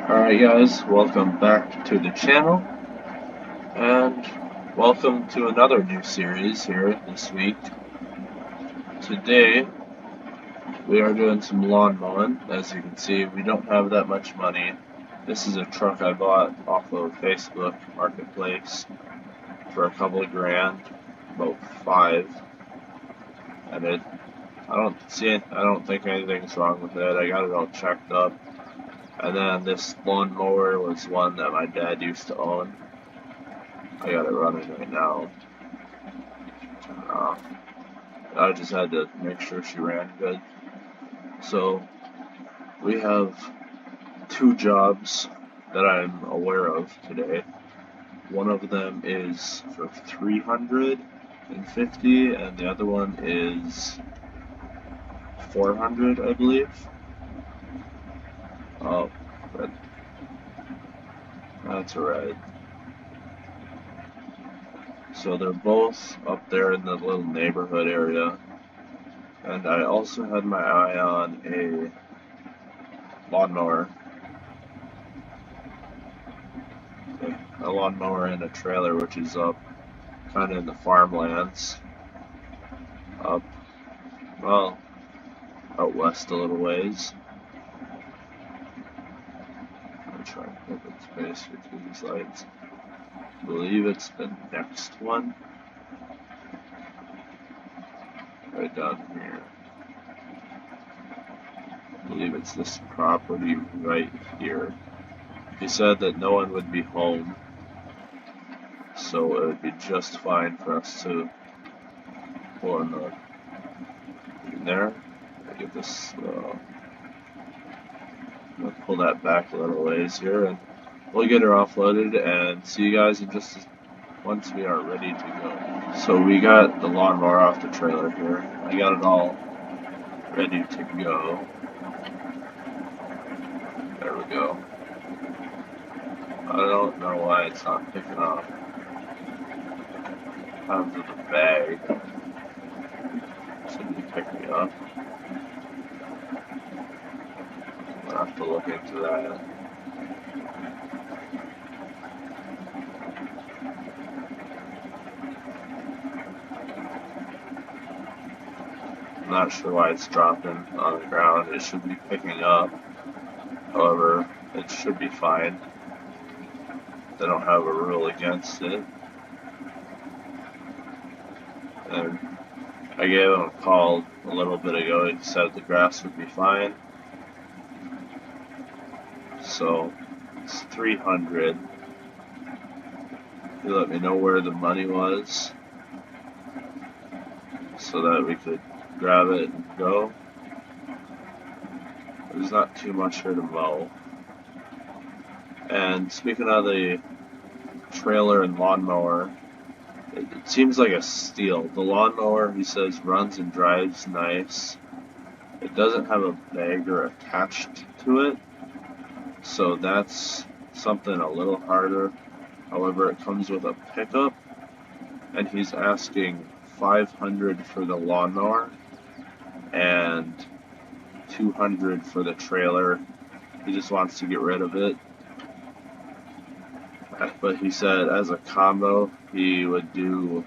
Alright guys, welcome back to the channel, and welcome to another new series here this week. Today, we are doing some lawn mowing. As you can see, we don't have that much money. This is a truck I bought off of Facebook Marketplace for a couple of grand, about $5, and I don't think anything's wrong with it. I got it all checked up. And then this lawn mower was one that my dad used to own. I got it running right now. I just had to make sure she ran good. So we have two jobs that I'm aware of today. One of them is for 350, and the other one is 400, I believe. Oh, but that's alright. So they're both up there in the little neighborhood area. And I also had my eye on a lawnmower. A lawnmower and a trailer, which is up kind of in the farmlands. Up, well, out west a little ways. I'm trying to open space here through these lights. I believe it's the next one. Right down here. I believe it's this property right here. He said that no one would be home, so it would be just fine for us to pull in there. I get this, I'm gonna pull that back a little ways here, and we'll get her offloaded and see you guys in just once we are ready to go. So we got the lawnmower off the trailer here. I got it all ready to go. There we go. I don't know why it's not picking up. Out of the bag. Should be picking up. I'll have to look into that. I'm not sure why it's dropping on the ground. It should be picking up. However, it should be fine. They don't have a rule against it. And I gave him a call a little bit ago. He said the grass would be fine. So it's 300. He let me know where the money was so that we could grab it and go. There's not too much here to mow. And speaking of the trailer and lawnmower, it seems like a steal. The lawnmower, he says, runs and drives nice. It doesn't have a bagger attached to it, so that's something a little harder. However, it comes with a pickup, and he's asking $500 for the lawnmower and $200 for the trailer. He just wants to get rid of it. But he said as a combo, he would do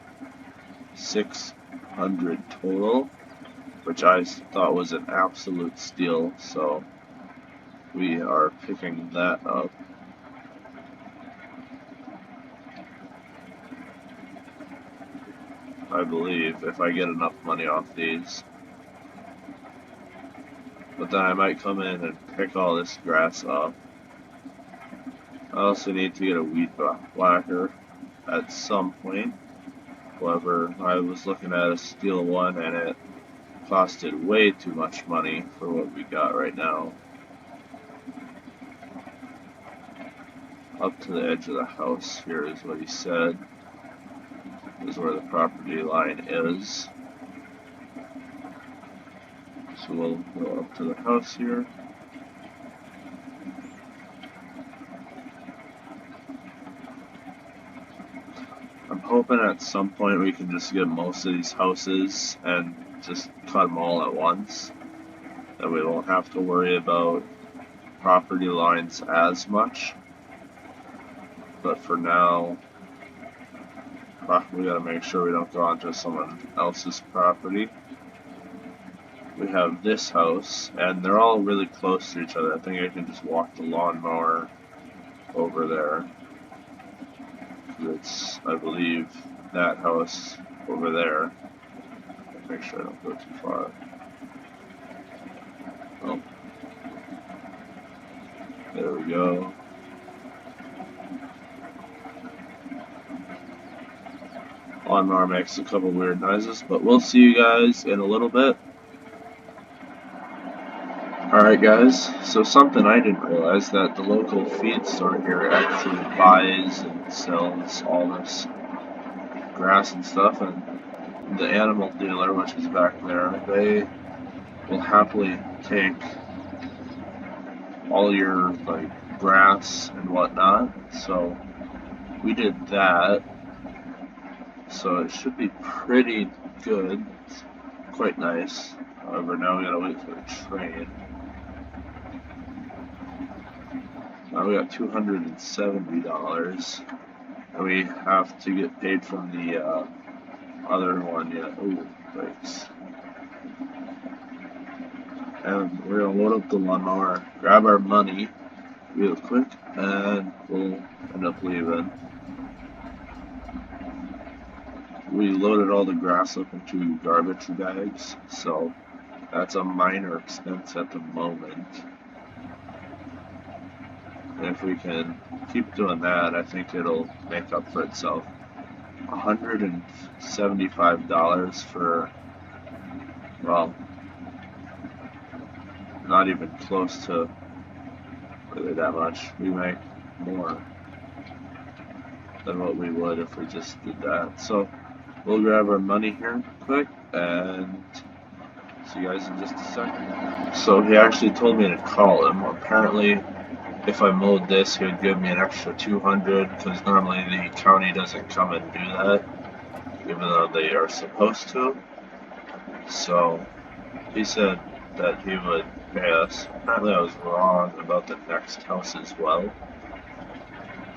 $600 total, which I thought was an absolute steal. So we are picking that up. I believe, if I get enough money off these. But then I might come in and pick all this grass up. I also need to get a weed whacker at some point. However, I was looking at a steel one and it costed way too much money for what we got right now. Up to the edge of the house here is what he said. Is where the property line is. So we'll go up to the house here. I'm hoping at some point we can just get most of these houses and just cut them all at once. That we won't have to worry about property lines as much, but for now, we gotta make sure we don't go onto someone else's property. We have this house, and they're all really close to each other. I think I can just walk the lawnmower over there. It's, I believe, that house over there. Make sure I don't go too far. Oh, there we go. Lawnmower makes a couple weird noises, but we'll see you guys in a little bit. Alright guys, so something I didn't realize, that the local feed store here actually buys and sells all this grass and stuff, and the animal dealer, which is back there, they will happily take all your like grass and whatnot. So we did that, so it should be pretty good. It's quite nice. However, now we gotta wait for the train. Now we got $270, and we have to get paid from the other one yet. Ooh, thanks. And we're gonna load up the lawnmower, grab our money real quick, and we'll end up leaving. We loaded all the grass up into garbage bags, so that's a minor expense at the moment. And if we can keep doing that, I think it'll make up for itself. $175 for, well, not even close to really that much. We make more than what we would if we just did that. So we'll grab our money here quick and see you guys in just a second. So he actually told me to call him. Apparently, if I mowed this, he would give me an extra $200, because normally the county doesn't come and do that, even though they are supposed to. So he said that he would pay us. Apparently I was wrong about the next house as well.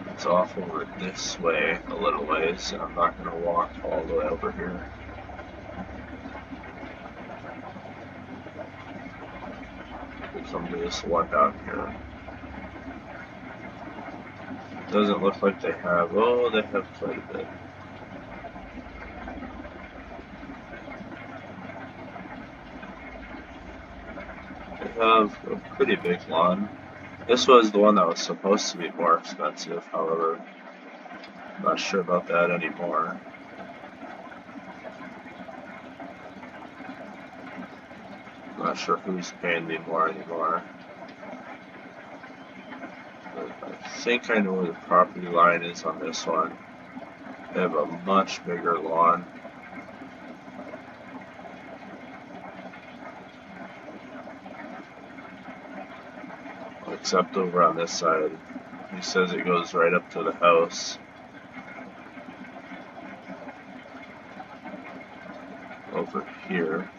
It's off over this way a little ways, and I'm not going to walk all the way over here. We'll come to this one down here. Doesn't look like they have, oh, they have quite a bit. They have a pretty big lawn. This was the one that was supposed to be more expensive, however, I'm not sure about that anymore. I'm not sure who's paying me more anymore. But I think I know where the property line is on this one. They have a much bigger lawn. Except over on this side. He says it goes right up to the house. Over here.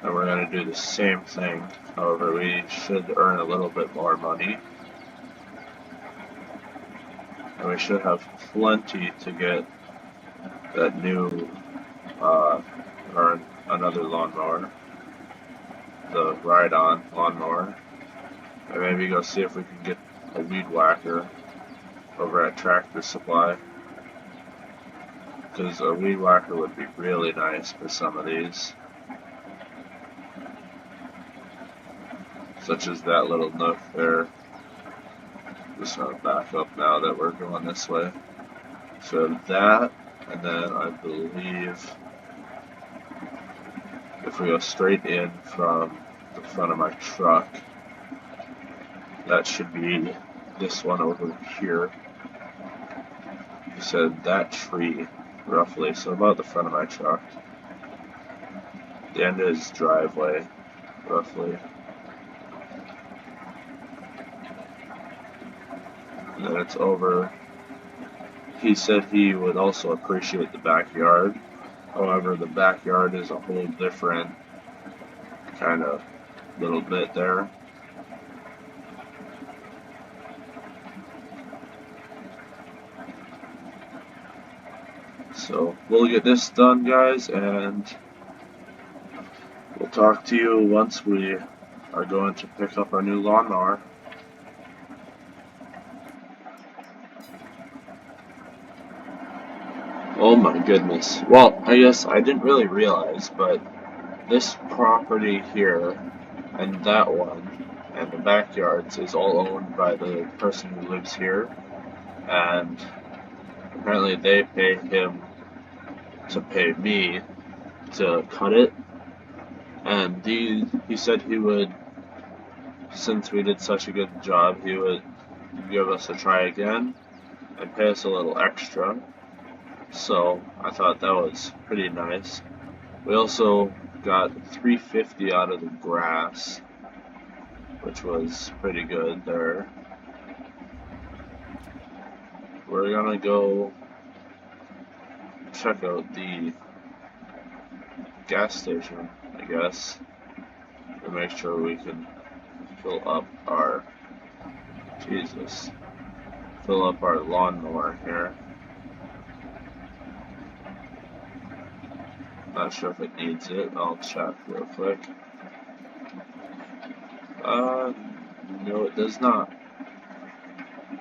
And we're going to do the same thing. However, we should earn a little bit more money. And we should have plenty to get that new, or another lawnmower. The ride-on lawnmower. And maybe go see if we can get a weed whacker over at Tractor Supply. Because a weed whacker would be really nice for some of these. Such as that little nook there. Just gonna back up now that we're going this way. So that, and then I believe if we go straight in from the front of my truck, that should be this one over here. He said that tree, roughly, so about the front of my truck. The end of his driveway, roughly. And then it's over. He said he would also appreciate the backyard. However, the backyard is a whole different kind of little bit there. So we'll get this done, guys, and we'll talk to you once we are going to pick up our new lawnmower. Oh my goodness. Well, I guess I didn't really realize, but this property here and that one and the backyards is all owned by the person who lives here, and apparently they pay him to pay me to cut it, and he said he would, since we did such a good job, he would give us a try again and pay us a little extra. So I thought that was pretty nice. We also got $3.50 out of the grass, which was pretty good there. We're gonna go check out the gas station, I guess, to make sure we can fill up our lawnmower here. Not sure if it needs it. I'll check real quick. No, it does not.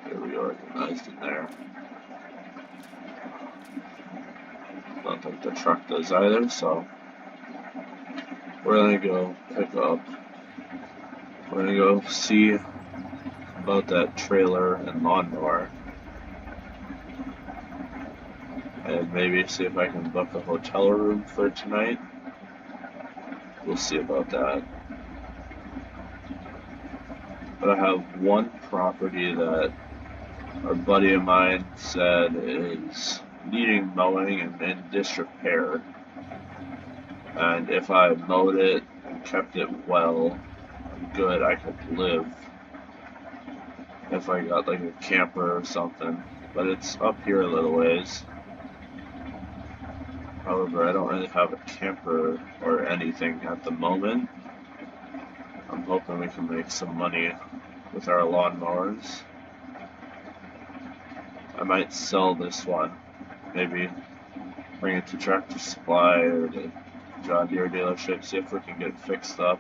Get reorganized in there. Don't think the truck does either, so we're gonna go we're gonna go see about that trailer and lawnmower, and maybe see if I can book a hotel room for tonight. We'll see about that. But I have one property that a buddy of mine said is needing mowing and in disrepair. And if I mowed it and kept it well, good, I could live. If I got like a camper or something. But it's up here a little ways. However, I don't really have a camper or anything at the moment. I'm hoping we can make some money with our lawnmowers. I might sell this one. Maybe bring it to Tractor Supply or the John Deere dealership, see if we can get it fixed up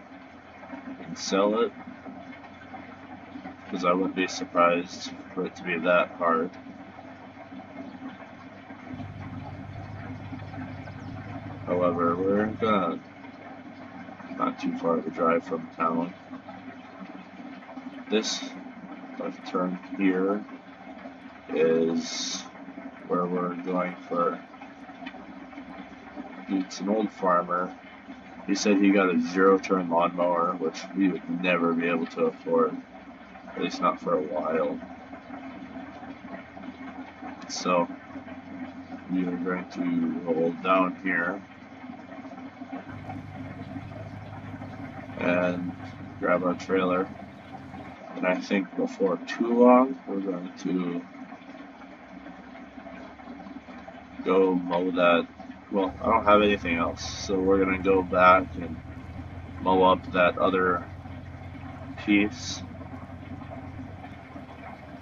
and sell it. Because I wouldn't be surprised for it to be that hard. However, we're gonna not too far of a drive from town. This left turn here is where we're going for. It's an old farmer. He said he got a zero-turn lawnmower, which we would never be able to afford, at least not for a while. So we are going to hold down here and grab our trailer, and I think before too long we're going to go mow that. Well, I don't have anything else, so we're gonna go back and mow up that other piece.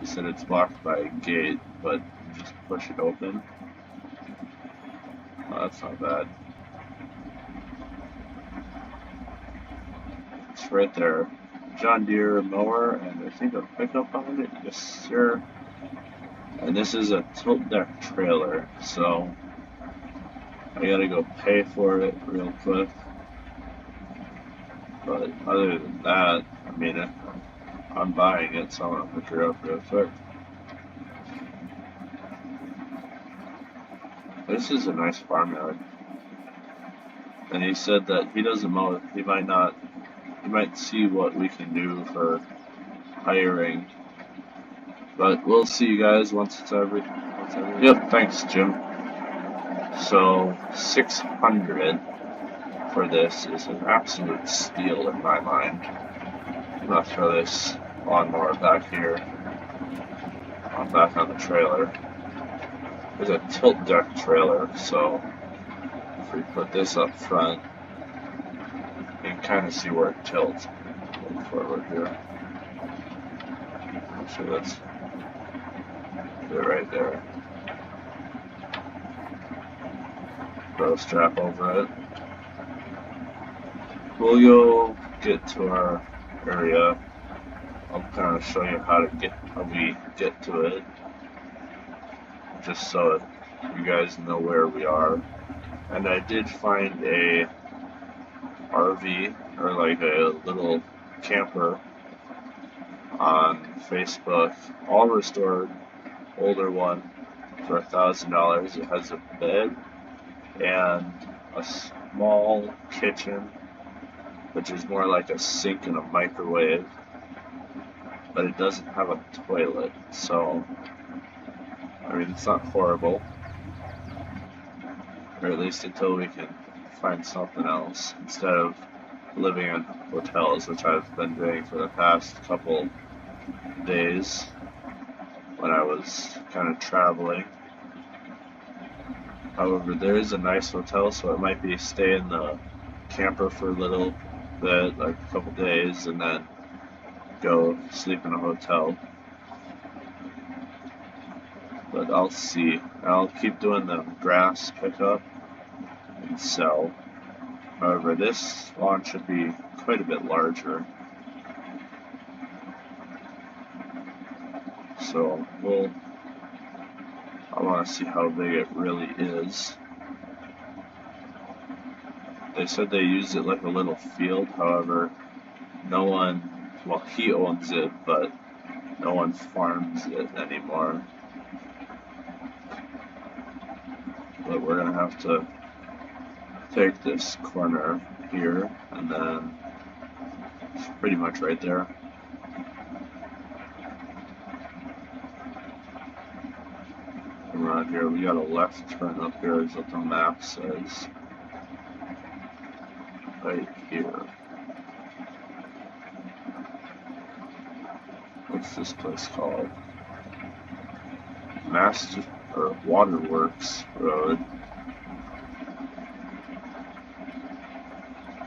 He said it's blocked by a gate, but just push it open. Oh, that's not bad. It's right there. John Deere mower, and I think a pickup on it. Yes, sir. And this is a tilt deck trailer, so I gotta go pay for it real quick. But other than that, I mean, I'm buying it, so I'm gonna hook her up real quick. This is a nice farmyard. And he said that he doesn't mow it. He might see what we can do for hiring. But we'll see you guys once it's every. Yep, thanks, Jim. So 600 for this is an absolute steal in my mind. I'm gonna throw this lawnmower back here. I'm back on the trailer. There's a tilt deck trailer, so if we put this up front, you can kind of see where it tilts. Go forward here. Actually, that's it right there. Throw a strap over it. We'll go get to our area. I'll kind of show you how we get to it, just so you guys know where we are. And I did find a RV, or like a little camper, on Facebook, all restored, older one, for $1,000. It has a bed and a small kitchen, which is more like a sink and a microwave, but it doesn't have a toilet. So, I mean, it's not horrible, or at least until we can find something else instead of living in hotels, which I've been doing for the past couple days when I was kind of traveling. However, there is a nice hotel, so it might be stay in the camper for a little bit, like a couple days, and then go sleep in a hotel. But I'll see. I'll keep doing the grass pickup and sell. However, this lawn should be quite a bit larger. So I want to see how big it really is. They said they use it like a little field, however, no one, well, he owns it, but no one farms it anymore. But we're going to have to take this corner here, and then it's pretty much right there. Around here, we got a left turn up here, is what the map says. Right here. What's this place called? Waterworks Road.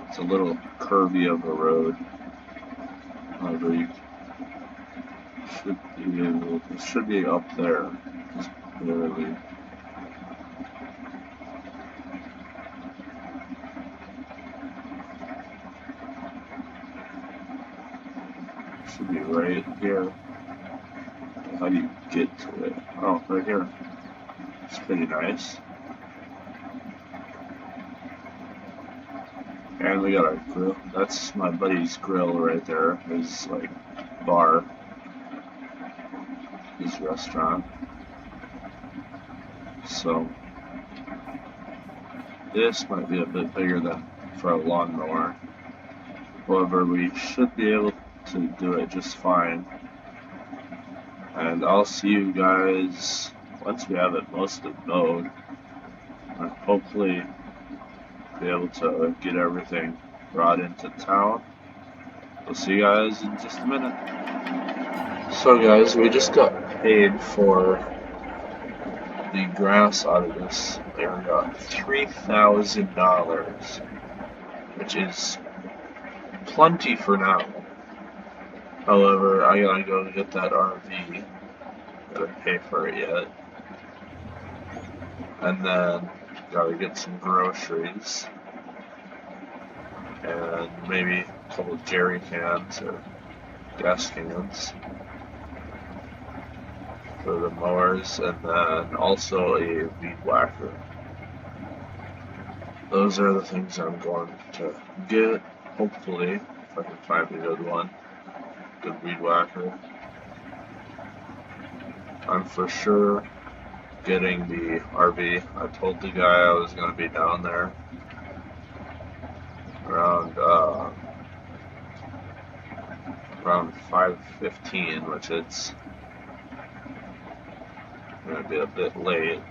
It's a little curvy of a road. However, you should be up there. Just barely. Should be right here. How do you get to it? Oh, right here. It's pretty nice. And we got our grill. That's my buddy's grill right there. His like bar. His restaurant. So this might be a bit bigger than for a lawnmower. However, we should be able to do it just fine. And I'll see you guys once we have it mostly mowed. And hopefully be able to get everything brought into town. We'll see you guys in just a minute. So guys, we just got paid for the grass out of this area, $3,000, which is plenty for now. However, I gotta go get that RV. Gotta pay for it yet. And then gotta get some groceries. And maybe a couple of jerry cans or gas cans for the mowers, and then also a weed whacker. Those are the things I'm going to get, hopefully, if I can find a good one. Good weed whacker. I'm for sure getting the RV. I told the guy I was going to be down there around 5:15, which it's going to be a bit late.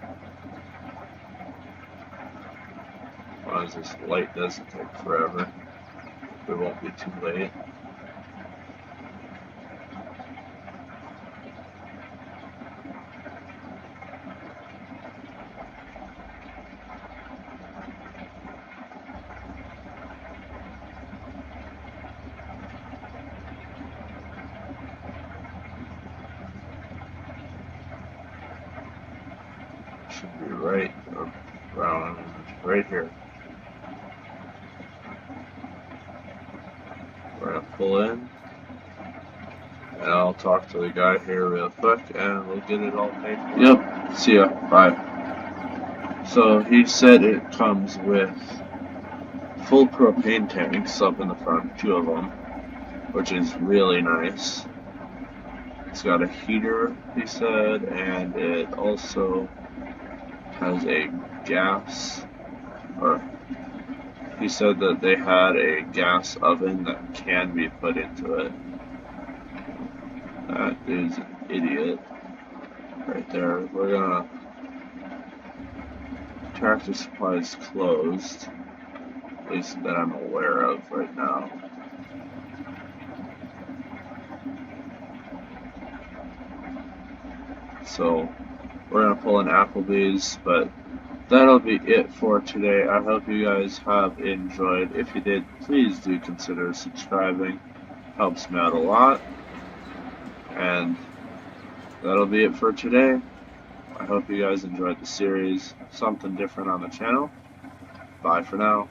As long as this light doesn't take forever, it won't be too late. should be right around right here. We're gonna pull in, and I'll talk to the guy here real quick, and we'll get it all paid for. Yep, see ya, bye. So he said it comes with full propane tanks up in the front, 2 of them, which is really nice. It's got a heater, he said, and it also has a gas, or he said that they had a gas oven that can be put into it. That is an idiot right there. We're gonna, Tractor Supply is closed, at least that I'm aware of right now. So we're gonna pull in Applebee's, but that'll be it for today. I hope you guys have enjoyed. If you did, please do consider subscribing. Helps me out a lot. And that'll be it for today. I hope you guys enjoyed the series. Something different on the channel. Bye for now.